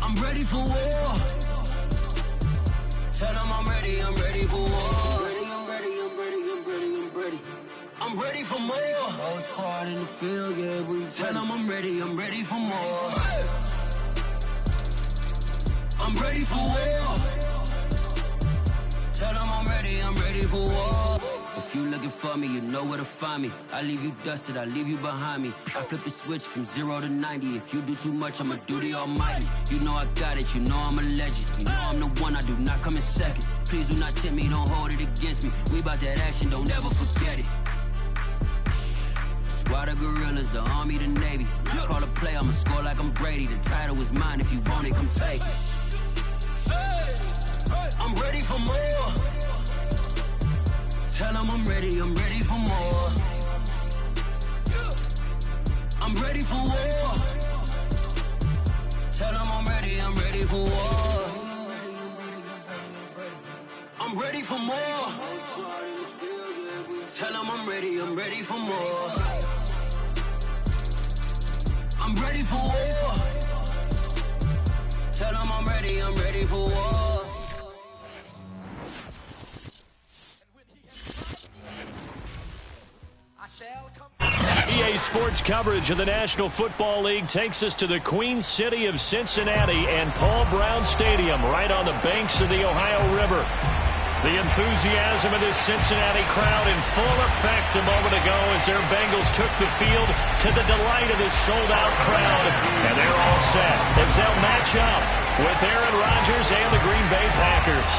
I'm ready for war. Tell them I'm ready for war. I'm ready for more. Most hard in the field, yeah, we tell them I'm ready for more. I'm ready for war. Tell them I'm ready for war. If you looking for me, you know where to find me. I leave you dusted, I leave you behind me. I flip the switch from 0 to 90. If you do too much, I'ma do the almighty. You know I got it, you know I'm a legend. You know I'm the one, I do not come in second. Please do not tempt me, don't hold it against me. We bout that action, don't ever forget it. Squad of gorillas, the army, the navy. When I call a play, I'ma score like I'm Brady. The title is mine, if you want it, come take it. I'm ready for more. Tell them I'm ready for more. I'm ready for war. Tell them I'm ready for war. I'm ready for more. Tell them I'm ready for more. I'm ready for war. Tell them I'm ready for war. EA Sports coverage of the National Football League takes us to the Queen City of Cincinnati and Paul Brown Stadium right on the banks of the Ohio River. The enthusiasm of this Cincinnati crowd in full effect a moment ago as their Bengals took the field to the delight of this sold-out crowd. And they're all set as they'll match up with Aaron Rodgers and the Green Bay Packers.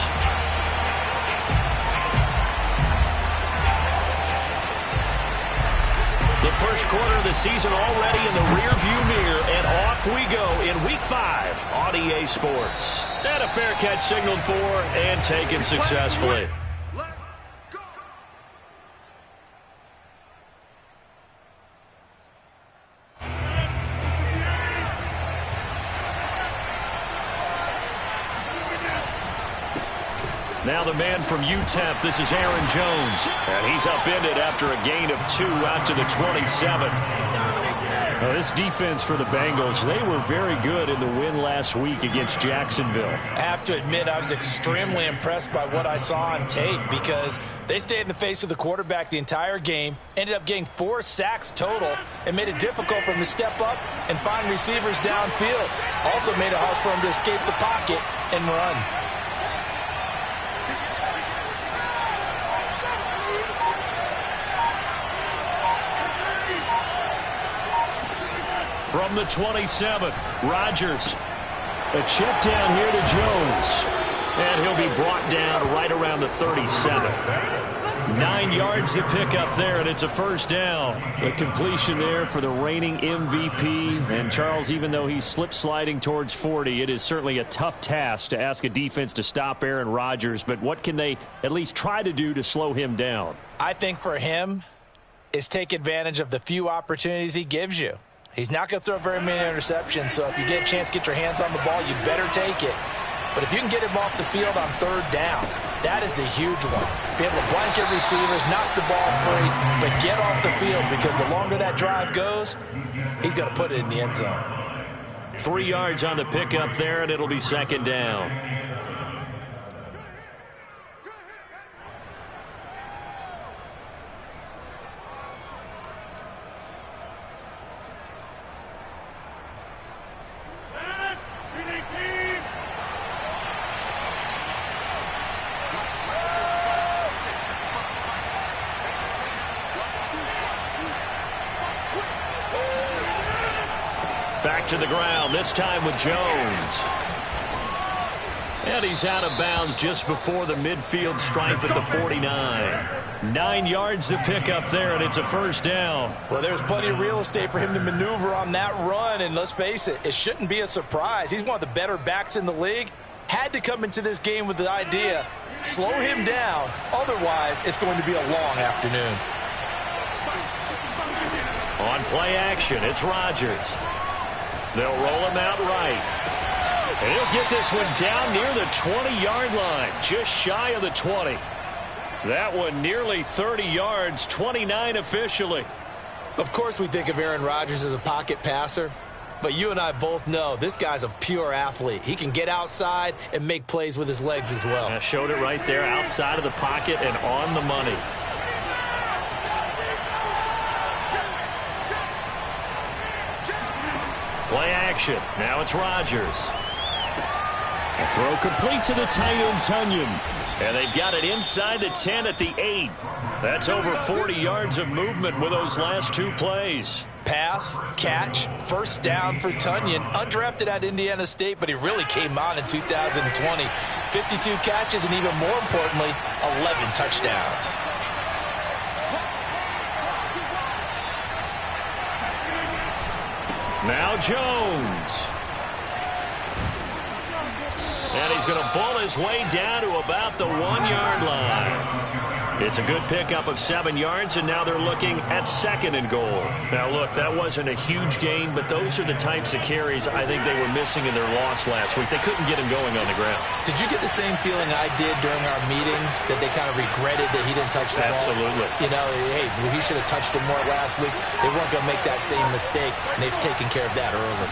The first quarter of the season already in the rearview mirror, and off we go in Week 5 on EA Sports. And a fair catch signaled for and taken successfully. Now the man from UTEP, this is Aaron Jones. And he's upended after a gain of 2 out to the 27. Now this defense for the Bengals, they were very good in the win last week against Jacksonville. I have to admit, I was extremely impressed by what I saw on tape because they stayed in the face of the quarterback the entire game, ended up getting 4 sacks total, and made it difficult for him to step up and find receivers downfield. Also made it hard for him to escape the pocket and run. From the 27, Rodgers. A check down here to Jones. And he'll be brought down right around the 37. 9 yards to pick up there, and it's a first down. The completion there for the reigning MVP. And Charles, even though he's slip-sliding towards 40, it is certainly a tough task to ask a defense to stop Aaron Rodgers. But what can they at least try to do to slow him down? I think for him is take advantage of the few opportunities he gives you. He's not going to throw very many interceptions, so if you get a chance to get your hands on the ball, you better take it. But if you can get him off the field on 3rd down, that is a huge one. Be able to blanket receivers, knock the ball free, but get off the field because the longer that drive goes, he's going to put it in the end zone. 3 yards on the pickup there, and it'll be 2nd down. Back to the ground, this time with Jones. And he's out of bounds just before the midfield stripe at the 49. 9 yards to pick up there, and it's a first down. Well, there's plenty of real estate for him to maneuver on that run, and let's face it, it shouldn't be a surprise. He's one of the better backs in the league. Had to come into this game with the idea, slow him down, otherwise it's going to be a long afternoon. On play action, it's Rodgers. They'll roll him out right. And he'll get this one down near the 20-yard line, just shy of the 20. That one nearly 30 yards, 29 officially. Of course we think of Aaron Rodgers as a pocket passer, But you and I both know this guy's a pure athlete. He can get outside and make plays with his legs as well. I showed it right there, outside of the pocket and on the money. Play action. Now it's Rodgers. A throw complete to the tight end, Tonyan. And they've got it inside the 10 at the 8. That's over 40 yards of movement with those last two plays. Pass, catch, first down for Tonyan. Undrafted at Indiana State, but he really came on in 2020. 52 catches and even more importantly, 11 touchdowns. Now Jones. And he's going to bull his way down to about the 1-yard line. It's a good pickup of 7 yards, and now they're looking at 2nd and goal. Now, look, that wasn't a huge gain, but those are the types of carries I think they were missing in their loss last week. They couldn't get him going on the ground. Did you get the same feeling I did during our meetings, that they kind of regretted that he didn't touch the ball? Absolutely. You know, hey, he should have touched him more last week. They weren't going to make that same mistake, and they've taken care of that early.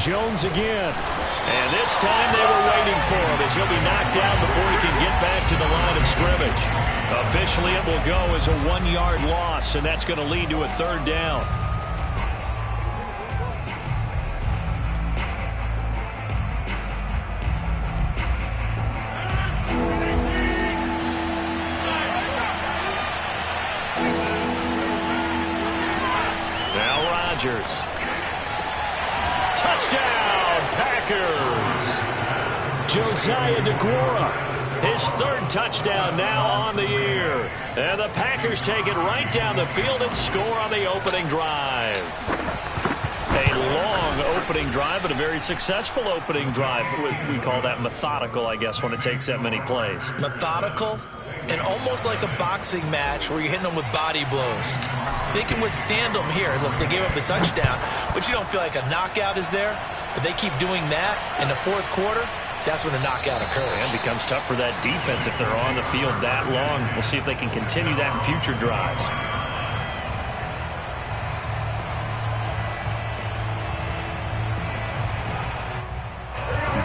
Jones again. And this time they were waiting for him as he'll be knocked down before he can get back to the line of scrimmage. Officially, it will go as a 1-yard loss, and that's going to lead to a 3rd down. Now Rodgers. Touchdown, Packers! Josiah DeGuara, his 3rd touchdown now on the year. And the Packers take it right down the field and score on the opening drive. A long opening drive, but a very successful opening drive. We call that methodical, I guess, when it takes that many plays. Methodical and almost like a boxing match where you're hitting them with body blows. They can withstand them here. Look, they gave up the touchdown, but you don't feel like a knockout is there. But they keep doing that in the 4th quarter. That's when the knockout occurs. And it becomes tough for that defense if they're on the field that long. We'll see if they can continue that in future drives.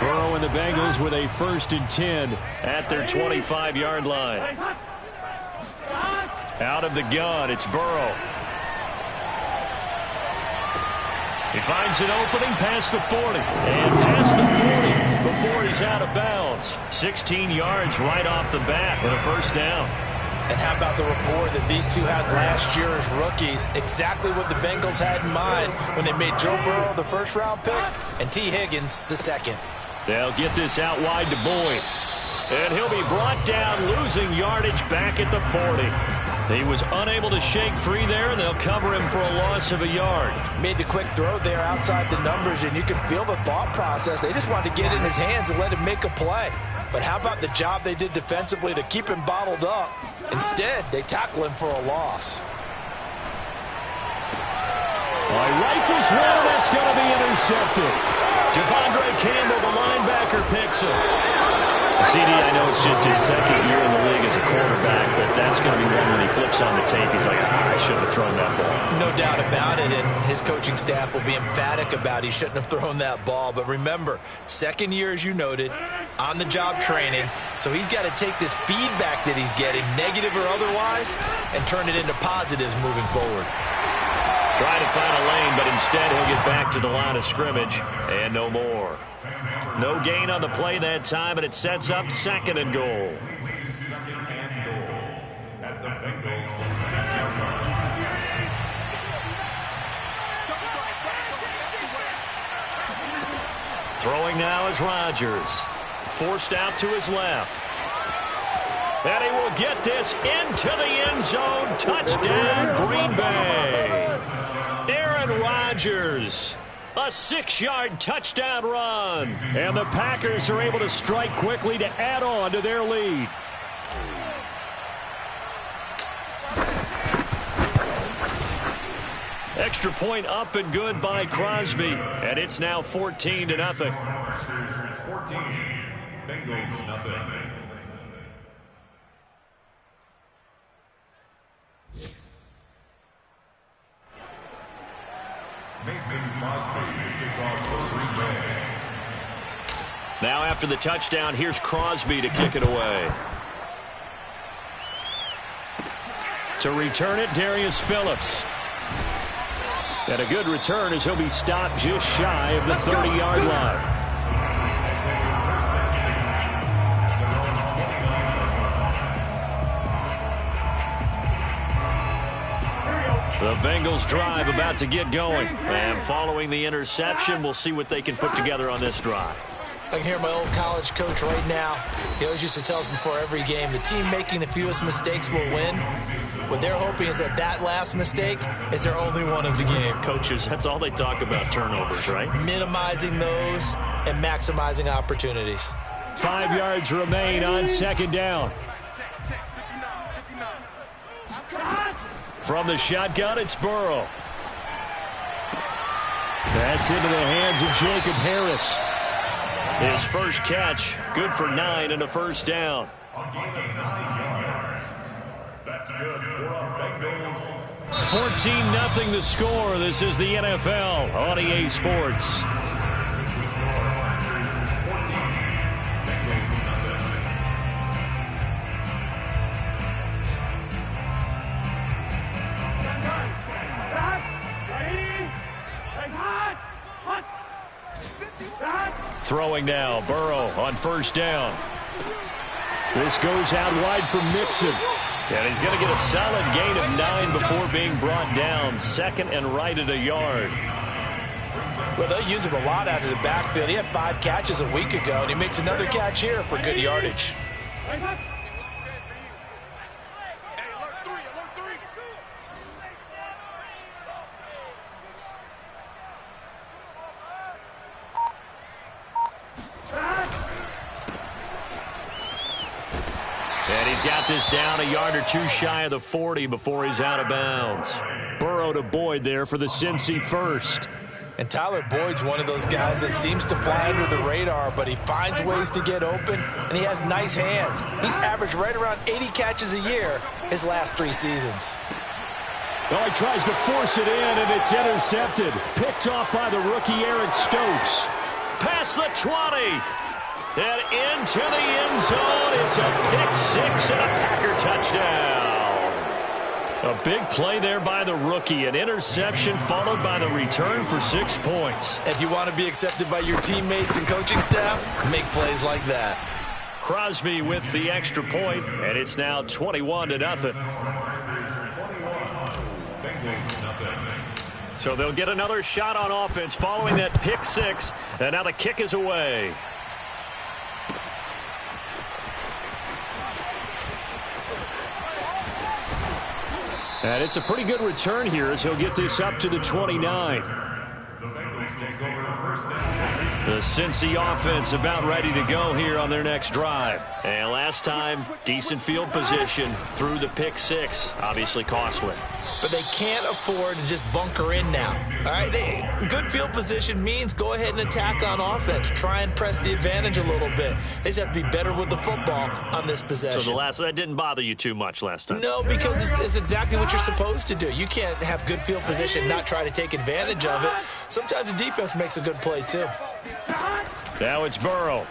Burrow and the Bengals with a 1st and 10 at their 25-yard line. Out of the gun, it's Burrow. He finds an opening past the 40 and past the 40 before he's out of bounds. 16 yards right off the bat with a 1st down. And how about the rapport that these two had last year as rookies? Exactly what the Bengals had in mind when they made Joe Burrow the 1st-round pick and T. Higgins the 2nd. They'll get this out wide to Boyd. And he'll be brought down, losing yardage back at the 40. He was unable to shake free there, and they'll cover him for a loss of a yard. Made the quick throw there outside the numbers, and you can feel the thought process. They just wanted to get in his hands and let him make a play. But how about the job they did defensively to keep him bottled up? Instead, they tackle him for a loss. Rifles one, that's going to be intercepted. Devondre Campbell, the linebacker, picks him. CD, I know it's just his 2nd year in the league as a quarterback, but that's going to be one when he flips on the tape. He's like, I shouldn't have thrown that ball. No doubt about it, and his coaching staff will be emphatic about he shouldn't have thrown that ball. But remember, 2nd year, as you noted, on-the-job training, so he's got to take this feedback that he's getting, negative or otherwise, and turn it into positives moving forward. Trying to find a lane, but instead he'll get back to the line of scrimmage, and no more. No gain on the play that time, and it sets up 2nd and goal. Throwing now is Rodgers. Forced out to his left. And he will get this into the end zone. Touchdown, Green Bay. Aaron Rodgers. A 6-yard touchdown run. And the Packers are able to strike quickly to add on to their lead. Extra point up and good by Crosby. And it's now 14-0. 14, Bengals nothing. Now after the touchdown, here's Crosby to kick it away. To return it, Darius Phillips. And a good return as he'll be stopped just shy of the 30-yard line. The Bengals drive about to get going. And following the interception, we'll see what they can put together on this drive. I can hear my old college coach right now. He always used to tell us before every game, the team making the fewest mistakes will win. What they're hoping is that that last mistake is their only one of the game. Coaches, that's all they talk about, turnovers, right? Minimizing those and maximizing opportunities. 5 yards remain on second down. From the shotgun, it's Burrow. That's into the hands of Jacob Harris. His first catch, good for 9 and a first down. That's good for our Bengals. 14-0 the score. This is the NFL on EA Sports. Throwing now, Burrow on first down. This goes out wide for Mixon. And he's going to get a solid gain of 9 before being brought down. Second and right at a yard. Well, they'll use him a lot out of the backfield. He had 5 catches a week ago, and he makes another catch here for good yardage. And he's got this down a yard or two shy of the 40 before he's out of bounds. Burrow to Boyd there for the Cincy first. And Tyler Boyd's one of those guys that seems to fly under the radar, but he finds ways to get open, and he has nice hands. He's averaged right around 80 catches a year his last 3 seasons. Well, he tries to force it in, and it's intercepted. Picked off by the rookie Eric Stokes. Past the 20. And into the end zone. It's a pick-6 and a Packer touchdown. A big play there by the rookie. An interception followed by the return for 6 points. If you want to be accepted by your teammates and coaching staff, make plays like that. Crosby with the extra point, and it's now 21-0. So they'll get another shot on offense following that pick-6, and now the kick is away. And it's a pretty good return here as he'll get this up to the 29. The Cincy offense about ready to go here on their next drive. And last time, decent field position through the pick-6. Obviously costly. But they can't afford to just bunker in now. All right, good field position means go ahead and attack on offense. Try and press the advantage a little bit. They just have to be better with the football on this possession. So that didn't bother you too much last time? No, because it's exactly what you're supposed to do. You can't have good field position and not try to take advantage of it. Sometimes the defense makes a good play, too. Now it's Burrow.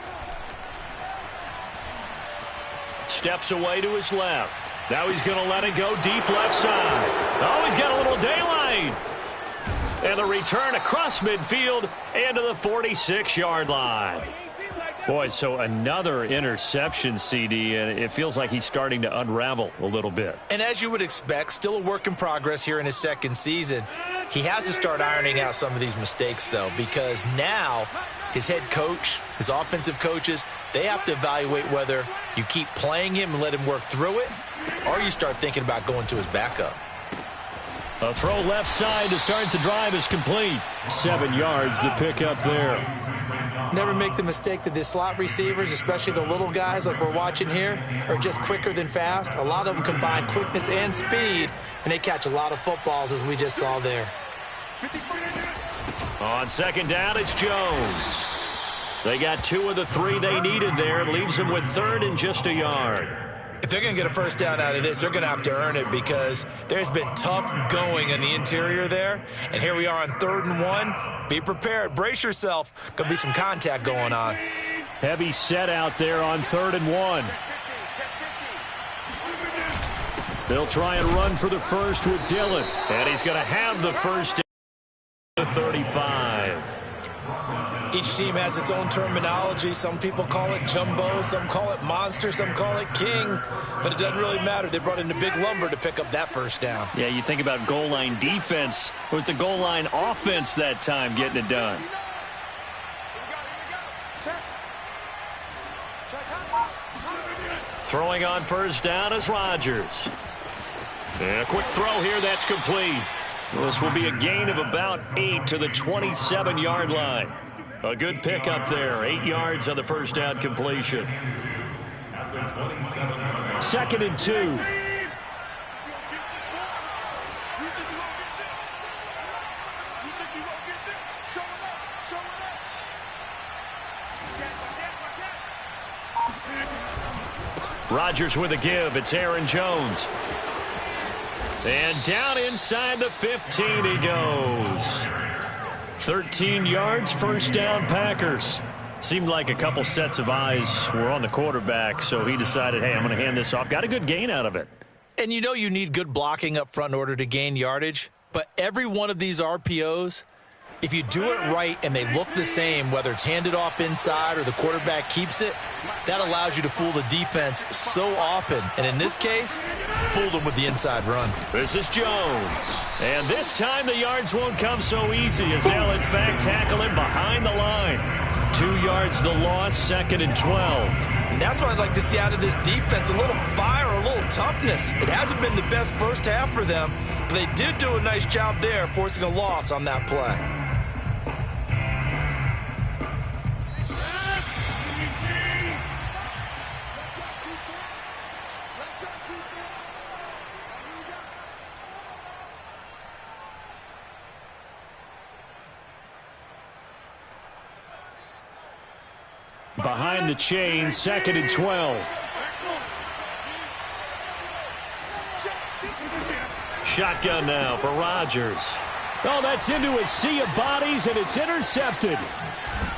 Steps away to his left. Now he's going to let it go deep left side. Oh, he's got a little daylight. And the return across midfield and to the 46-yard line. Boy, so another interception, CD, and it feels like he's starting to unravel a little bit. And as you would expect, still a work in progress here in his second season. He has to start ironing out some of these mistakes, though, because now his head coach, his offensive coaches, they have to evaluate whether you keep playing him and let him work through it, or you start thinking about going to his backup. A throw left side to start the drive is complete. 7 yards, the pickup there. Never make the mistake that the slot receivers, especially the little guys like we're watching here, are just quicker than fast. A lot of them combine quickness and speed, and they catch a lot of footballs, as we just saw there. On second down, it's Jones. They got 2 of the 3 they needed there. It leaves them with third and just a yard. If they're going to get a first down out of this, they're going to have to earn it because there's been tough going in the interior there. And here we are on 3rd and 1. Be prepared. Brace yourself. Going to be some contact going on. Heavy set out there on 3rd and 1. They'll try and run for the first with Dillon. And he's going to have the first down to 35. Each team has its own terminology. Some people call it jumbo, some call it monster, some call it king. But it doesn't really matter. They brought in the big lumber to pick up that first down. Yeah, you think about goal line defense with the goal line offense that time getting it done. Throwing on first down is Rodgers. And a quick throw here, that's complete. This will be a gain of about 8 to the 27-yard line. A good pickup there. 8 yards on the first down completion. 2nd and 2. Rodgers with a give. It's Aaron Jones. And down inside the 15 he goes. 13 yards, first down, Packers. Seemed like a couple sets of eyes were on the quarterback, so he decided, hey, I'm going to hand this off. Got a good gain out of it. And you know you need good blocking up front in order to gain yardage, but every one of these RPOs, if you do it right and they look the same, whether it's handed off inside or the quarterback keeps it, that allows you to fool the defense so often. And in this case, fooled them with the inside run. This is Jones. And this time the yards won't come so easy as they'll, in fact, tackle him behind the line. 2 yards the loss, 2nd and 12. And that's what I'd like to see out of this defense, a little fire, a little toughness. It hasn't been the best first half for them, but they did do a nice job there forcing a loss on that play. Behind the chain, 2nd and 12. Shotgun now for Rodgers. Oh, that's into a sea of bodies, and it's intercepted.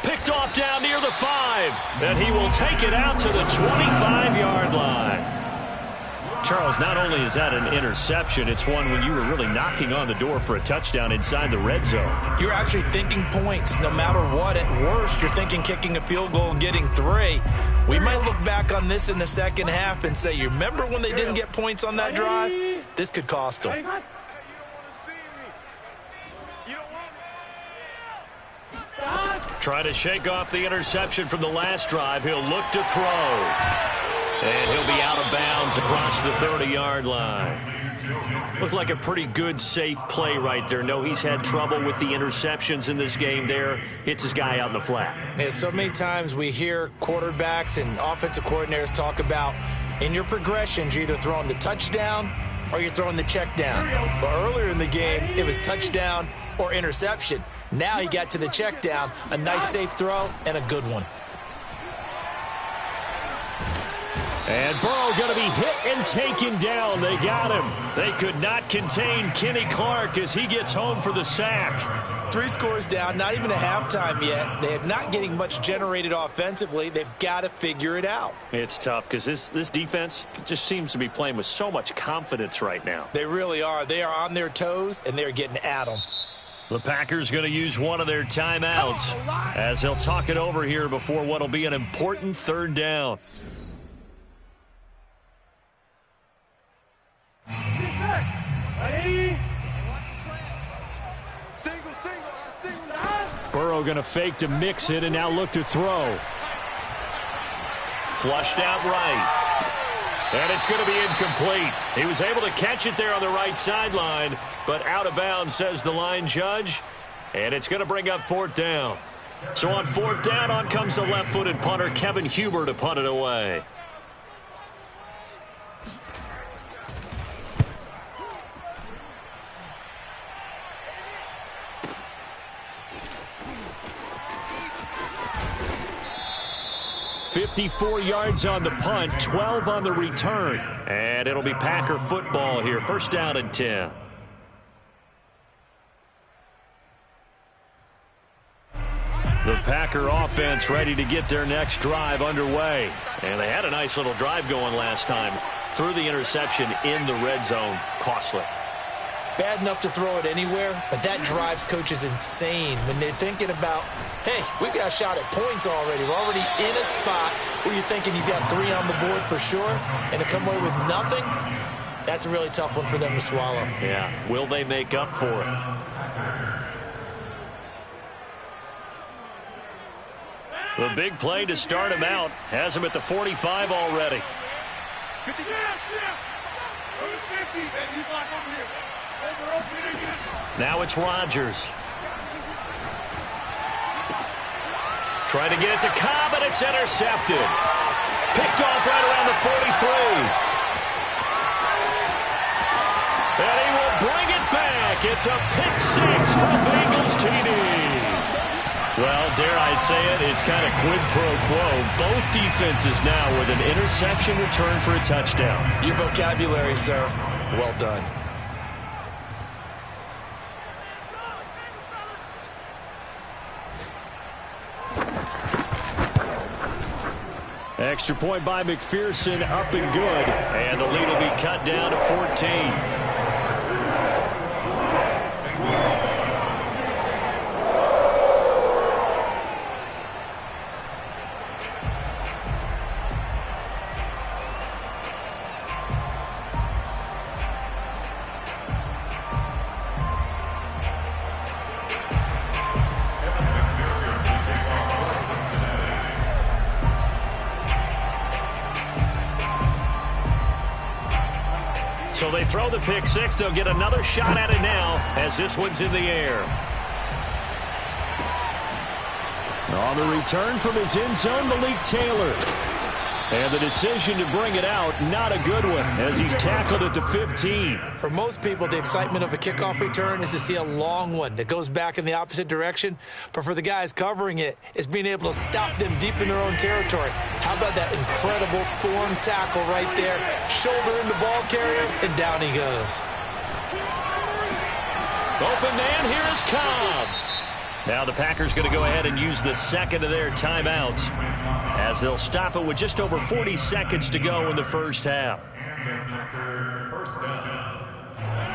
Picked off down near the 5, and he will take it out to the 25-yard line. Charles, not only is that an interception, it's one when you were really knocking on the door for a touchdown inside the red zone. You're actually thinking points no matter what. At worst, you're thinking kicking a field goal and getting 3. We might look back on this in the second half and say, you remember when they didn't get points on that drive? This could cost them. Trying to shake off the interception from the last drive. He'll look to throw. And he'll be out of bounds across the 30-yard line. Looked like a pretty good, safe play right there. No, he's had trouble with the interceptions in this game there. Hits his guy out in the flat. Yeah, so many times we hear quarterbacks and offensive coordinators talk about in your progressions, you're either throwing the touchdown or you're throwing the check down. But earlier in the game, it was touchdown or interception. Now he got to the check down, a nice safe throw, and a good one. And Burrow going to be hit and taken down. They got him. They could not contain Kenny Clark as he gets home for the sack. 3 scores down, not even a halftime yet. They're not getting much generated offensively. They've got to figure it out. It's tough because this defense just seems to be playing with so much confidence right now. They really are. They are on their toes, and they're getting at them. The Packers going to use one of their timeouts as they'll talk it over here before what will be an important 3rd down. Burrow going to fake to mix it and now look to throw. Flushed out right. And it's going to be incomplete. He was able to catch it there on the right sideline, but out of bounds, says the line judge. And it's going to bring up 4th down. So on 4th down, on comes the left-footed punter, Kevin Huber, to punt it away. 54 yards on the punt, 12 on the return. And it'll be Packer football here. First down and 10. The Packer offense ready to get their next drive underway. And they had a nice little drive going last time. Threw the interception in the red zone. Costly. Bad enough to throw it anywhere, but that drives coaches insane when they're thinking about, hey, we've got a shot at points already. We're already in a spot where you're thinking you've got 3 on the board for sure, and to come away with nothing, that's a really tough one for them to swallow. Yeah. Will they make up for it? The big play to start him out. Has him at the 45 already. Now it's Rodgers. Trying to get it to Cobb, and it's intercepted. Picked off right around the 43. And he will bring it back. It's a pick 6 from Bengals TD. Well, dare I say it, it's kind of quid pro quo. Both defenses now with an interception return for a touchdown. Your vocabulary, sir. Well done. Extra point by McPherson, up and good. And the lead will be cut down to 14. So they throw the pick 6. They'll get another shot at it now as this one's in the air. On the return from his end zone, Malik Taylor. And the decision to bring it out, not a good one, as he's tackled at the 15. For most people, the excitement of a kickoff return is to see a long one that goes back in the opposite direction. But for the guys covering it, it's being able to stop them deep in their own territory. How about that incredible form tackle right there? Shoulder in the ball carrier, and down he goes. Open man, here is Cobb. Now the Packers going to go ahead and use the second of their timeouts, as they'll stop it with just over 40 seconds to go in the first half.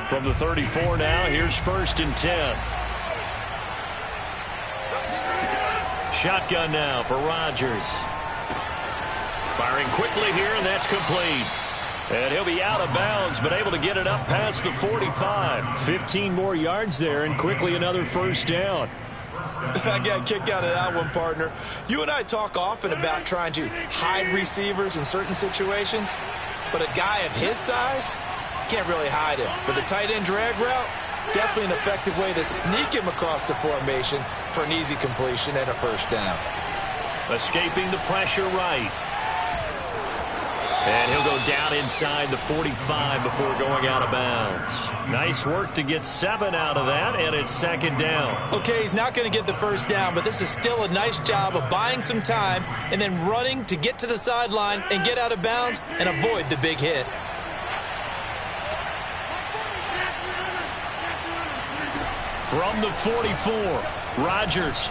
From the 34 now, here's 1st and 10. Shotgun now for Rodgers. Firing quickly here, and that's complete. And he'll be out of bounds, but able to get it up past the 45. 15 more yards there, and quickly another first down. I got a kick out of that one, partner. You and I talk often about trying to hide receivers in certain situations, but a guy of his size can't really hide him. But the tight end drag route, definitely an effective way to sneak him across the formation for an easy completion and a first down. Escaping the pressure right. And he'll go down inside the 45 before going out of bounds. Nice work to get 7 out of that, and it's 2nd down. Okay, he's not going to get the first down, but this is still a nice job of buying some time and then running to get to the sideline and get out of bounds and avoid the big hit. From the 44, Rodgers.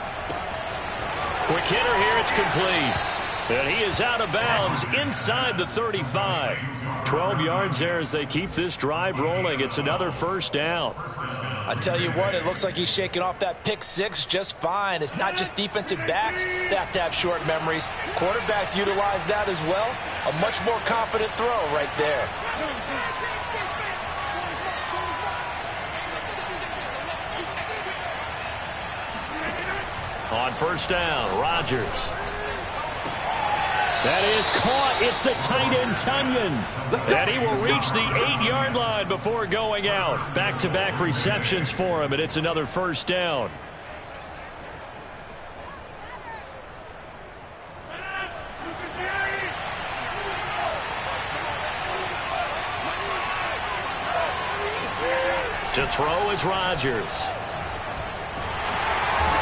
Quick hitter here, it's complete. And he is out of bounds inside the 35. 12 yards there as they keep this drive rolling. It's another first down. I tell you what, it looks like he's shaking off that pick 6 just fine. It's not just defensive backs that have to have short memories. Quarterbacks utilize that as well. A much more confident throw right there. On first down, Rodgers. That is caught. It's the tight end, Tunyon. And he will reach the 8-yard line before going out. Back-to-back receptions for him, and it's another first down. To throw is Rodgers.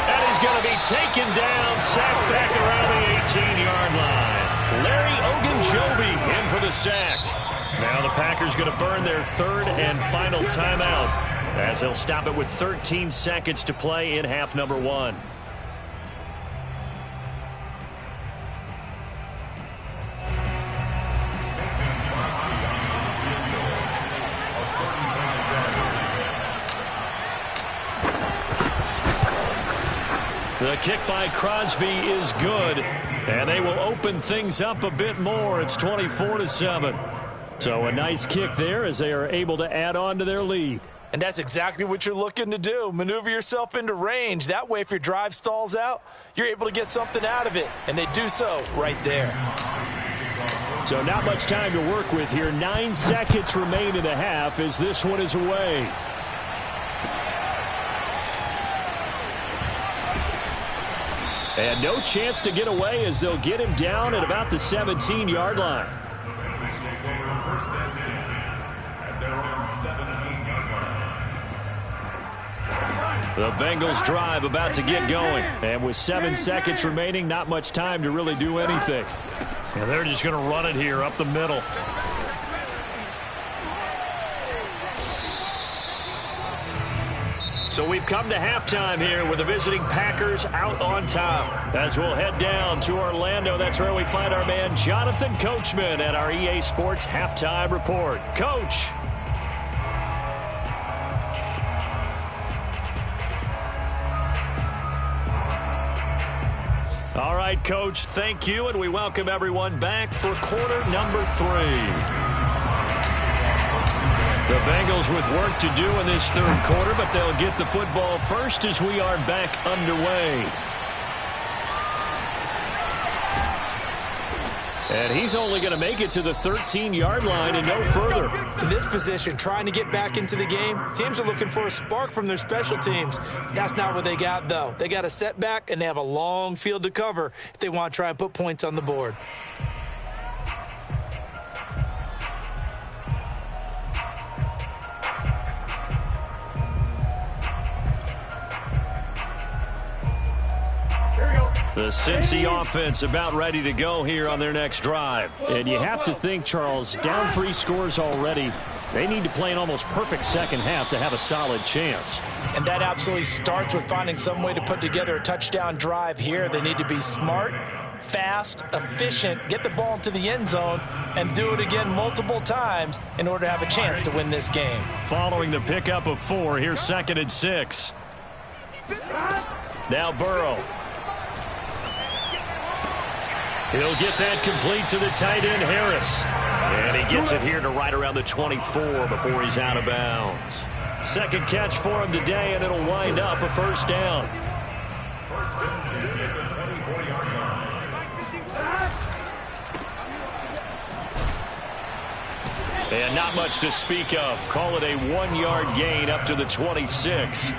And he's going to be taken down, sacked back around the 18-yard line. Larry Ogunjobi in for the sack. Now the Packers going to burn their third and final timeout as they'll stop it with 13 seconds to play in half number 1. The kick by Crosby is good, and they will open things up a bit more. It's 24-7. So a nice kick there as they are able to add on to their lead. And that's exactly what you're looking to do. Maneuver yourself into range. That way, if your drive stalls out, you're able to get something out of it. And they do so right there. So not much time to work with here. 9 seconds remain in the half as this one is away. And no chance to get away as they'll get him down at about the 17-yard line. The Bengals drive about to get going. And with 7 seconds remaining, not much time to really do anything. And they're just going to run it here up the middle. So we've come to halftime here with the visiting Packers out on top. As we'll head down to Orlando, that's where we find our man Jonathan Coachman at our EA Sports Halftime Report. Coach. All right, Coach, thank you, and we welcome everyone back for quarter number 3. The Bengals with work to do in this third quarter, but they'll get the football first as we are back underway. And he's only going to make it to the 13-yard line and no further. In this position, trying to get back into the game, teams are looking for a spark from their special teams. That's not what they got, though. They got a setback, and they have a long field to cover if they want to try and put points on the board. The Cincy offense about ready to go here on their next drive. And you have to think, Charles, down 3 scores already. They need to play an almost perfect second half to have a solid chance. And that absolutely starts with finding some way to put together a touchdown drive here. They need to be smart, fast, efficient, get the ball into the end zone, and do it again multiple times in order to have a chance to win this game. Following the pickup of 4, here's 2nd and 6. Now Burrow. He'll get that complete to the tight end, Harris. And he gets it here to right around the 24 before he's out of bounds. Second catch for him today, and it'll wind up a first down. First down to at the 24-yard line. And not much to speak of. Call it a 1-yard gain up to the 26.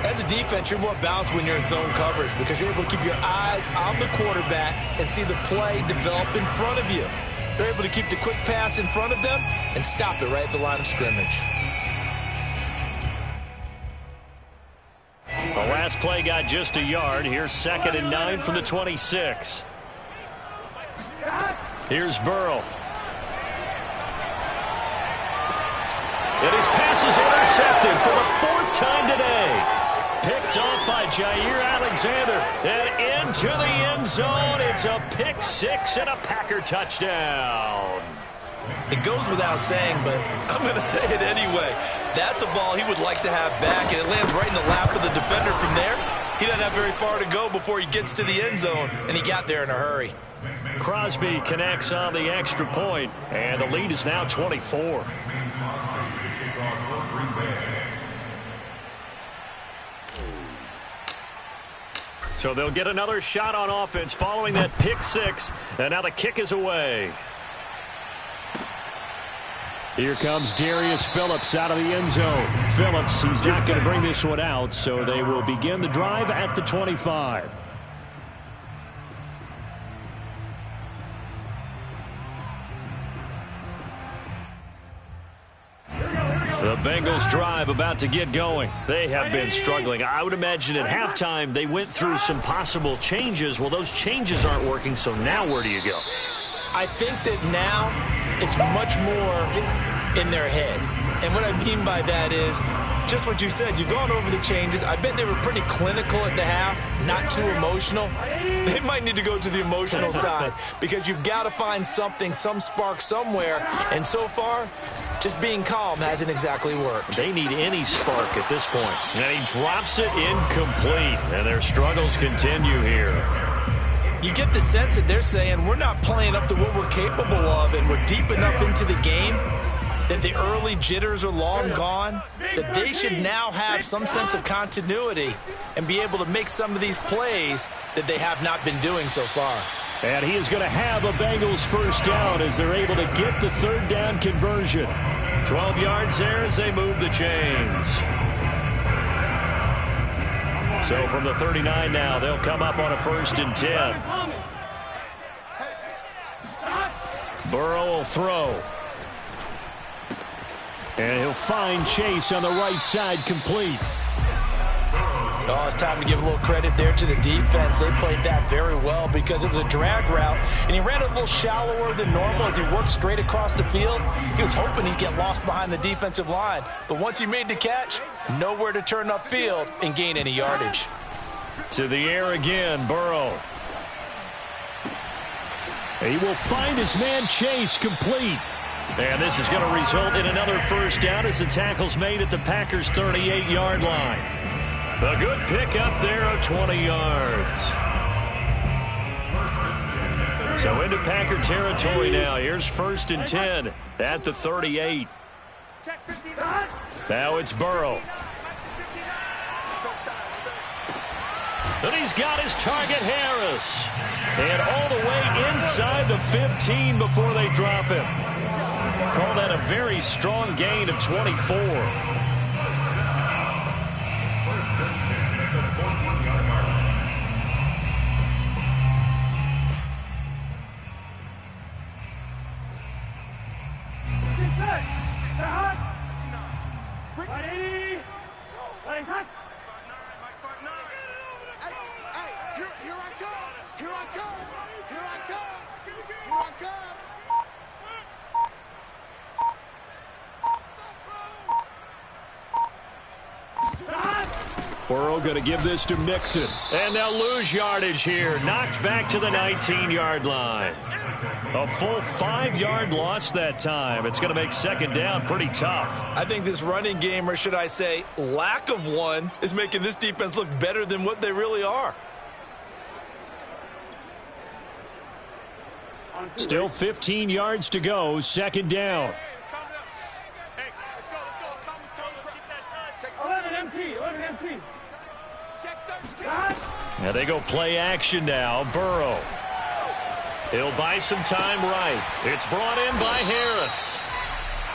As a defense, you're more balanced when you're in zone coverage because you're able to keep your eyes on the quarterback and see the play develop in front of you. They're able to keep the quick pass in front of them and stop it right at the line of scrimmage. The last play got just a yard. Here's 2nd and 9 from the 26. Here's Burrow. And his pass is intercepted for the 4th time today. Picked off by Jair Alexander. And into the end zone. It's a pick 6 and a Packer touchdown. It goes without saying, but I'm going to say it anyway. That's a ball he would like to have back, and it lands right in the lap of the defender from there. He doesn't have very far to go before he gets to the end zone, and he got there in a hurry. Crosby connects on the extra point, and the lead is now 24. So they'll get another shot on offense following that pick 6, and now the kick is away. Here comes Darius Phillips out of the end zone. Phillips, he's not going to bring this one out, so they will begin the drive at the 25. The Bengals drive about to get going. They have been struggling. I would imagine at halftime they went through some possible changes. Well, those changes aren't working, so now where do you go? I think that now it's much more in their head. And what I mean by that is just what you said. You've gone over the changes. I bet they were pretty clinical at the half, not too emotional. They might need to go to the emotional side because you've got to find something, some spark somewhere. And so far, just being calm hasn't exactly worked. They need any spark at this point. And he drops it incomplete. And their struggles continue here. You get the sense that they're saying we're not playing up to what we're capable of, and we're deep enough into the game that the early jitters are long gone, that they should now have some sense of continuity and be able to make some of these plays that they have not been doing so far. And he is going to have a Bengals first down as they're able to get the third down conversion. 12 yards there as they move the chains. So from the 39 now, they'll come up on a 1st and 10. Burrow will throw. And he'll find Chase on the right side, complete. Oh, it's time to give a little credit there to the defense. They played that very well because it was a drag route, and he ran a little shallower than normal as he worked straight across the field. He was hoping he'd get lost behind the defensive line, but once he made the catch, nowhere to turn upfield and gain any yardage. To the air again, Burrow. He will find his man Chase, complete. And this is going to result in another first down as the tackle's made at the Packers' 38-yard line. A good pick up there of 20 yards. So into Packer territory now. Here's 1st and 10 at the 38. Now it's Burrow. And he's got his target, Harris. And all the way inside the 15 before they drop him. Call that a very strong gain of 24. 1st and 10 at the 14-yard line. Burrow going to give this to Mixon. And they'll lose yardage here. Knocked back to the 19-yard line. A full 5-yard loss that time. It's going to make 2nd down pretty tough. I think this running game, or should I say lack of one, is making this defense look better than what they really are. Still 15 yards to go. 2nd down. Now they go play action now. Burrow. He'll buy some time right. It's brought in by Harris.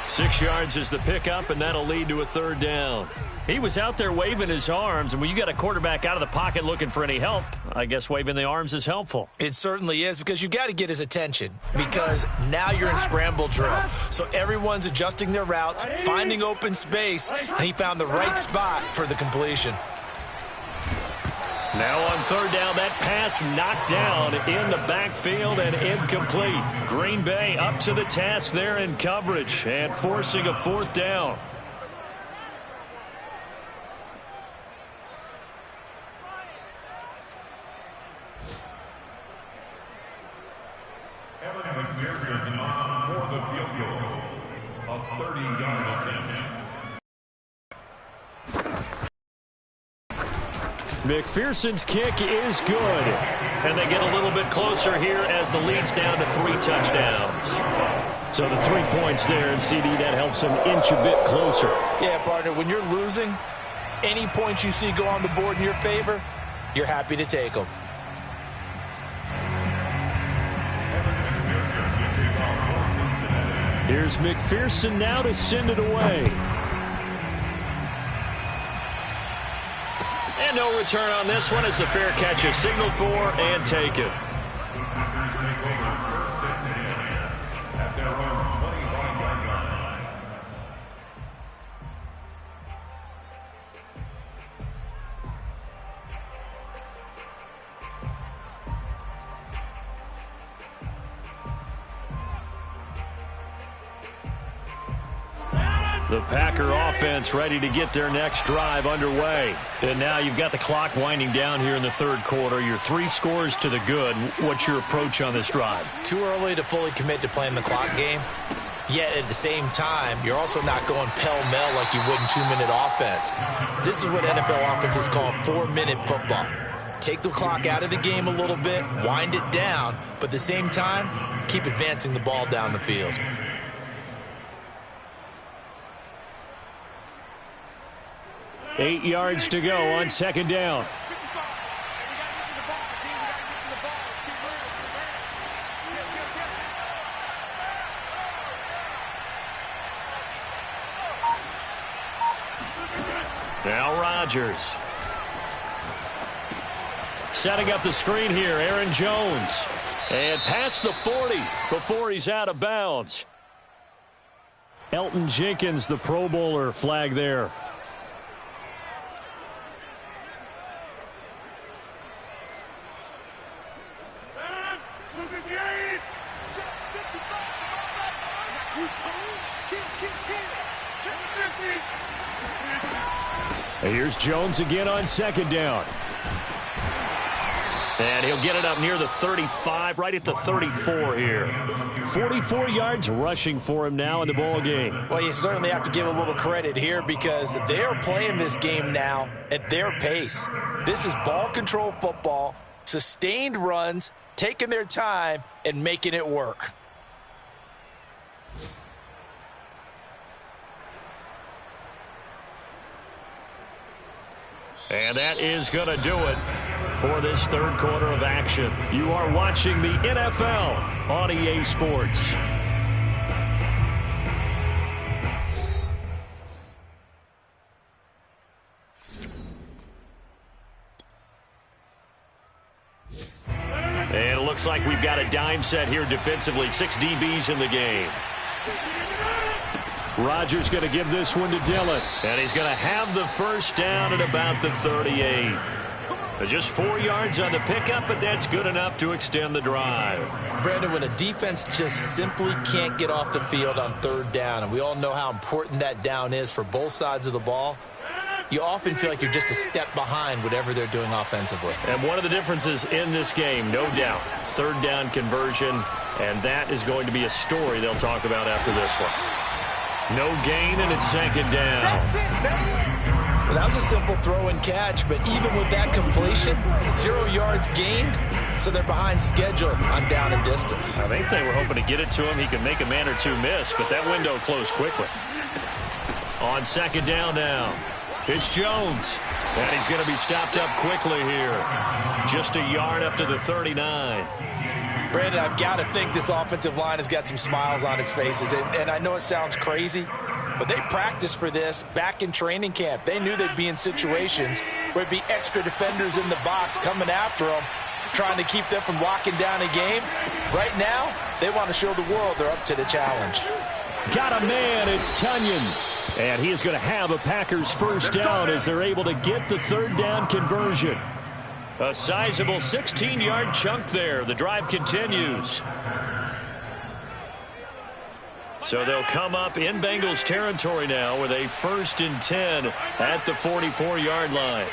6 yards is the pickup, and that'll lead to a 3rd down. He was out there waving his arms, and when you got a quarterback out of the pocket looking for any help, I guess waving the arms is helpful. It certainly is, because you got to get his attention, because now you're in scramble drill. So everyone's adjusting their routes, finding open space, and he found the right spot for the completion. Now on 3rd down, that pass knocked down in the backfield and incomplete. Green Bay up to the task there in coverage and forcing a 4th down. Evan McPherson on for the field goal. A 30-yard attempt. McPherson's kick is good. And they get a little bit closer here as the lead's down to 3 touchdowns. So the 3 points there, and CD, that helps them inch a bit closer. Yeah, partner, when you're losing, any points you see go on the board in your favor, you're happy to take them. Here's McPherson now to send it away. And no return on this one as the fair catch is signaled for and taken. Packers take over 1st and 10 at their own 25-yard line. The Packer offense ready to get their next drive underway. And now you've got the clock winding down here in the third quarter. You're 3 scores to the good. What's your approach on this drive? Too early to fully commit to playing the clock game. Yet at the same time, you're also not going pell-mell like you would in 2-minute offense. This is what NFL offenses call 4-minute football. Take the clock out of the game a little bit, wind it down, but at the same time, keep advancing the ball down the field. Eight yards to go on second down. Now Rodgers. Setting up the screen here, Aaron Jones. And past the 40 before he's out of bounds. Elton Jenkins, the Pro Bowler, flag there. And here's Jones again on second down. And he'll get it up near the 35, right at the 34 here. 44 yards rushing for him now in the ball game. Well, you certainly have to give a little credit here because they are playing this game now at their pace. This is ball control football, sustained runs, taking their time, and making it work. And that is going to do it for this third quarter of action. You are watching the NFL on EA Sports. And it looks like we've got a dime set here defensively. 6 DBs in the game. Rodgers going to give this one to Dillon. And he's going to have the first down at about the 38. Just 4 yards on the pickup, but that's good enough to extend the drive. Brandon, when a defense just simply can't get off the field on third down, and we all know how important that down is for both sides of the ball, you often feel like you're just a step behind whatever they're doing offensively. And one of the differences in this game, no doubt, third down conversion, and that is going to be a story they'll talk about after this one. No gain, and it's second down. That's it, baby. Well, that was a simple throw and catch, but even with that completion, 0 yards gained, so they're behind schedule on down and distance. I think they were hoping to get it to him. He could make a man or two miss, but that window closed quickly. On second down now, it's Jones. And he's going to be stopped up quickly here. Just a yard up to the 39. Brandon, I've got to think this offensive line has got some smiles on its faces. And I know it sounds crazy, but they practiced for this back in training camp. They knew they'd be in situations where it'd be extra defenders in the box coming after them, trying to keep them from locking down a game. Right now, they want to show the world they're up to the challenge. Got a man, it's Tunyon. And he is going to have a Packers first down as they're able to get the third down conversion. A sizable 16-yard chunk there. The drive continues. So they'll come up in Bengals territory now with a 1st and 10 at the 44-yard line.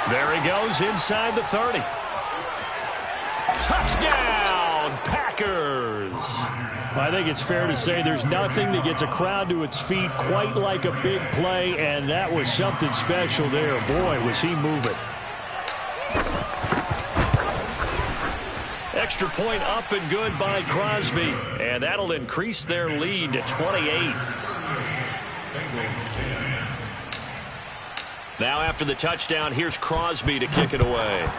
There he goes inside the 30. Touchdown, Packers! I think it's fair to say there's nothing that gets a crowd to its feet quite like a big play, and that was something special there. Boy, was he moving. Extra point up and good by Crosby, and that'll increase their lead to 28. Now after the touchdown, here's Crosby to kick it away.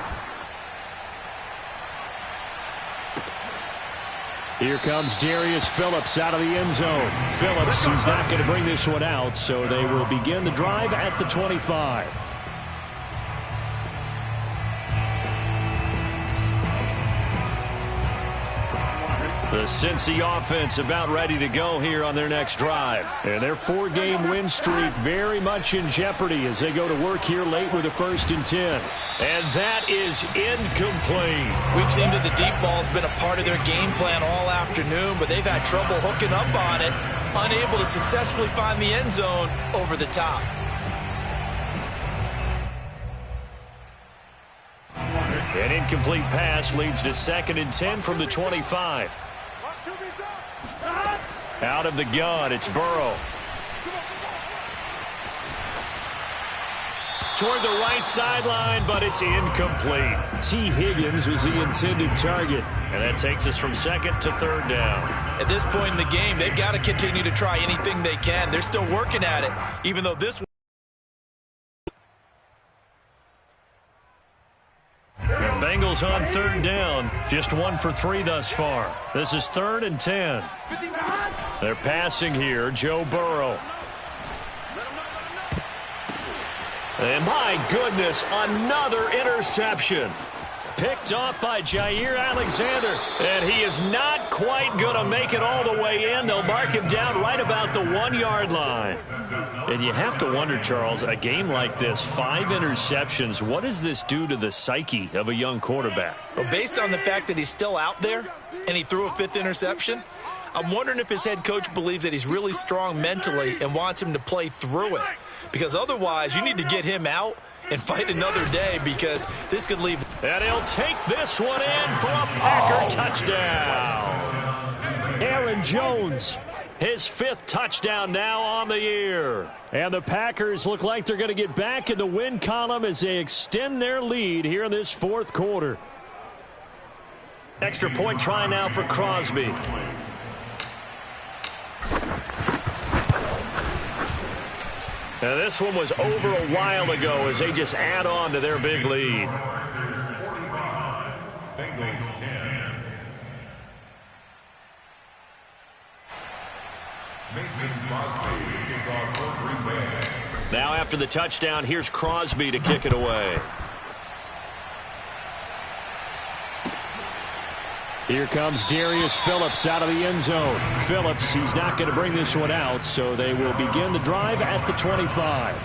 Here comes Darius Phillips out of the end zone. Phillips, he's not going to bring this one out, so they will begin the drive at the 25. The Cincy offense about ready to go here on their next drive. And their 4-game win streak very much in jeopardy as they go to work here late with a 1st and 10. And that is incomplete. We've seen that the deep ball's been a part of their game plan all afternoon, but they've had trouble hooking up on it, unable to successfully find the end zone over the top. An incomplete pass leads to 2nd and 10 from the 25. Out of the gun, it's Burrow. Toward the right sideline, but it's incomplete. T. Higgins was the intended target. And that takes us from 2nd to 3rd down. At this point in the game, they've got to continue to try anything they can. They're still working at it, even though this one. Bengals on 3rd down. Just 1 for 3 thus far. This is 3rd and 10. They're passing here. Joe Burrow. And my goodness, another interception. Picked off by Jair Alexander. And he is not quite going to make it all the way in. They'll mark him down right about the 1-yard line. And you have to wonder, Charles, a game like this, 5 interceptions, what does this do to the psyche of a young quarterback? Well, based on the fact that he's still out there and he threw a 5th interception, I'm wondering if his head coach believes that he's really strong mentally and wants him to play through it. Because otherwise, you need to get him out and fight another day, because this could leave. And he'll take this one in for a Packer touchdown. Aaron Jones. His 5th touchdown now on the year. And the Packers look like they're going to get back in the win column as they extend their lead here in this 4th quarter. Extra point try now for Crosby. Now this one was over a while ago as they just add on to their big lead. Bengals 10. Mason Crosby kickoff for Green Bay. Now after the touchdown, here's Crosby to kick it away. Here comes Darius Phillips out of the end zone. Phillips, he's not going to bring this one out, so they will begin the drive at the 25.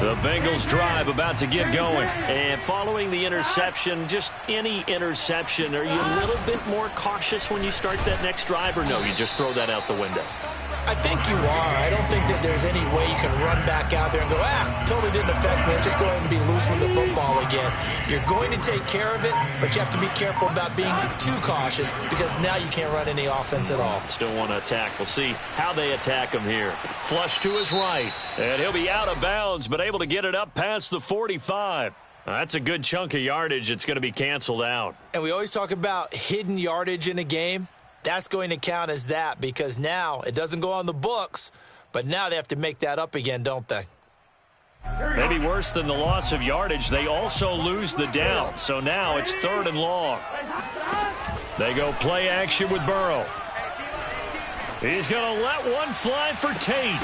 The Bengals drive about to get going. And following the interception, just any interception, are you a little bit more cautious when you start that next drive, or no, you just throw that out the window? I think you are. I don't think that there's any way you can run back out there and go, totally didn't affect me. Let's just go ahead and be loose with the football again. You're going to take care of it, but you have to be careful about being too cautious, because now you can't run any offense at all. Still want to attack. We'll see how they attack him here. Flush to his right. And he'll be out of bounds, but able to get it up past the 45. That's a good chunk of yardage. It's going to be canceled out. And we always talk about hidden yardage in a game. That's going to count as that, because now it doesn't go on the books, but now they have to make that up again, don't they? Maybe worse than the loss of yardage, they also lose the down. So now it's 3rd and long. They go play action with Burrow. He's going to let one fly for Tate.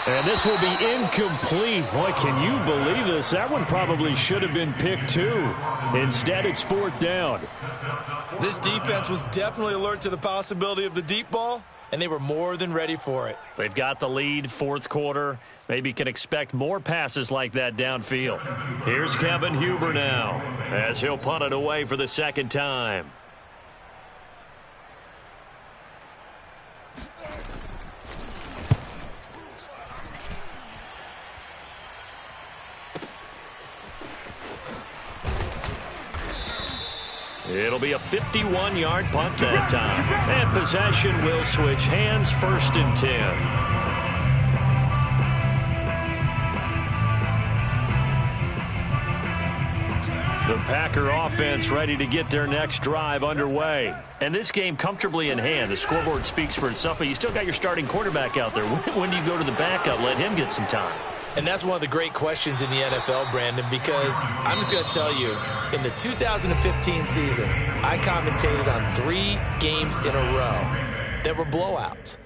And this will be incomplete. Boy, can you believe this? That one probably should have been picked too. Instead, it's 4th down. This defense was definitely alert to the possibility of the deep ball, and they were more than ready for it. They've got the lead, 4th quarter. Maybe can expect more passes like that downfield. Here's Kevin Huber now as he'll punt it away for the 2nd time. It'll be a 51-yard punt that time. And possession will switch hands, 1st and 10. The Packer offense ready to get their next drive underway. And this game comfortably in hand. The scoreboard speaks for itself, but you still got your starting quarterback out there. When do you go to the backup, let him get some time? And that's one of the great questions in the NFL, Brandon, because I'm just going to tell you, in the 2015 season, I commentated on 3 games in a row that were blowouts.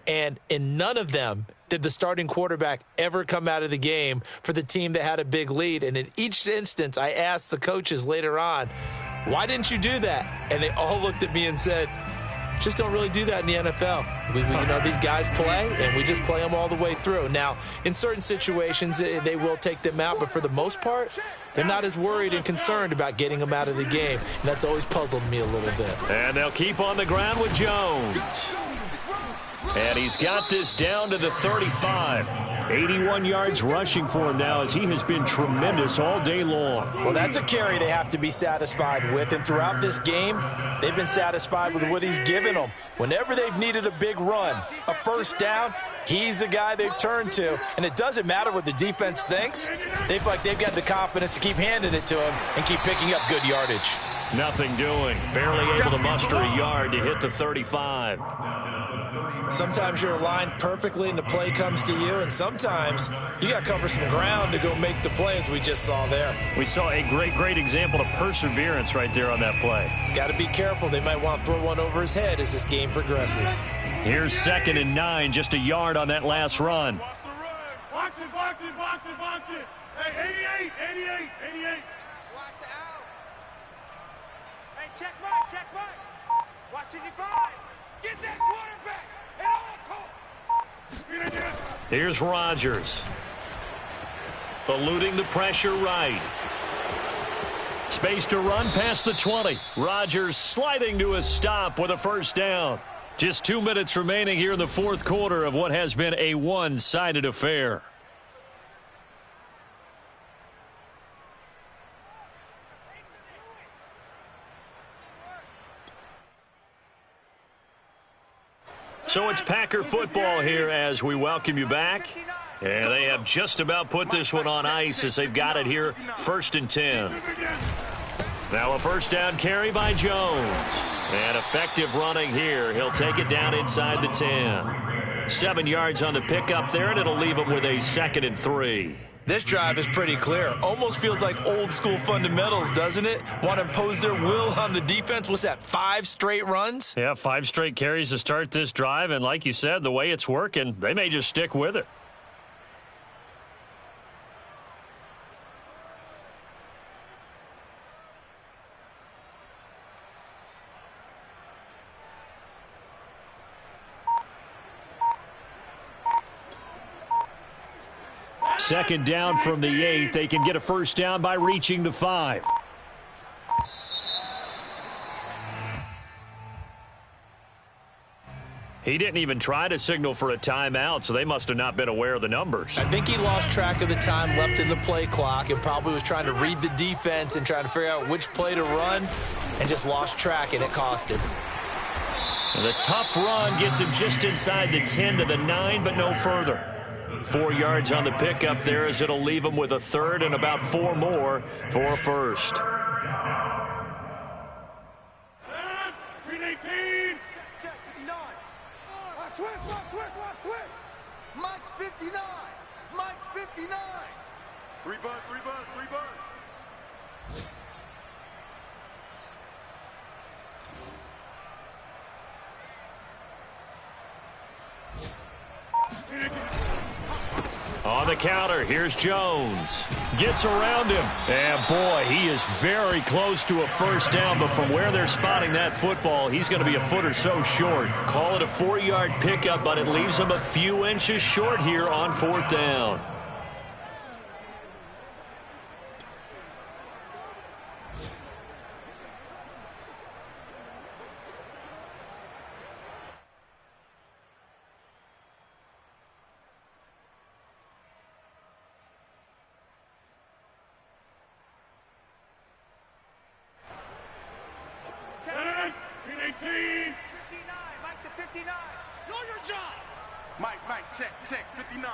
And in none of them did the starting quarterback ever come out of the game for the team that had a big lead. And in each instance, I asked the coaches later on, why didn't you do that? And they all looked at me and said, just don't really do that in the NFL. You know, these guys play, and we just play them all the way through. Now, in certain situations, they will take them out, but for the most part, they're not as worried and concerned about getting them out of the game. And that's always puzzled me a little bit. And they'll keep on the ground with Jones. And he's got this down to the 35. 81 yards rushing for him now as he has been tremendous all day long. Well, that's a carry they have to be satisfied with. And throughout this game, they've been satisfied with what he's given them. Whenever they've needed a big run, a first down, he's the guy they've turned to. And it doesn't matter what the defense thinks. They feel like they've got the confidence to keep handing it to him and keep picking up good yardage. Nothing doing. Barely able to muster a yard to hit the 35. Sometimes you're aligned perfectly and the play comes to you, and sometimes you got to cover some ground to go make the play, as we just saw there. We saw a great example of perseverance right there on that play. Got to be careful. They might want to throw one over his head as this game progresses. Here's 2nd and 9, just a yard on that last run. Watch the run. Watch it. Hey, 88. Watch the out. Hey, check right. Watch 85. Get that quarterback. Here's Rodgers. Eluding the pressure right. Space to run past the 20. Rodgers sliding to a stop with a first down. Just 2 minutes remaining here in the fourth quarter of what has been a one-sided affair. So it's Packer football here as we welcome you back. And they have just about put this one on ice as they've got it here, 1st and 10. Now a first down carry by Jones. And effective running here. He'll take it down inside the 10. 7 yards on the pickup there, and it'll leave him with a 2nd and 3. This drive is pretty clear. Almost feels like old school fundamentals, doesn't it? Want to impose their will on the defense. What's that, 5 straight runs? Yeah, 5 straight carries to start this drive. And like you said, the way it's working, they may just stick with it. Second down from the 8. They can get a first down by reaching the 5. He didn't even try to signal for a timeout, so they must have not been aware of the numbers. I think he lost track of the time left in the play clock and probably was trying to read the defense and trying to figure out which play to run and just lost track, and it cost him. And the tough run gets him just inside the 10 to the 9, but no further. 4 yards on the pickup there as it'll leave him with a 3rd and about 4 more for a first. Green 18. Check 59. Watch twist. Mike's 59. 3 buzz. On the counter, here's Jones. Gets around him. And, boy, he is very close to a first down, but from where they're spotting that football, he's going to be a foot or so short. Call it a 4-yard pickup, but it leaves him a few inches short here on 4th down. Green 18. 59. Mike to 59. Know your job. Mike, check, 59.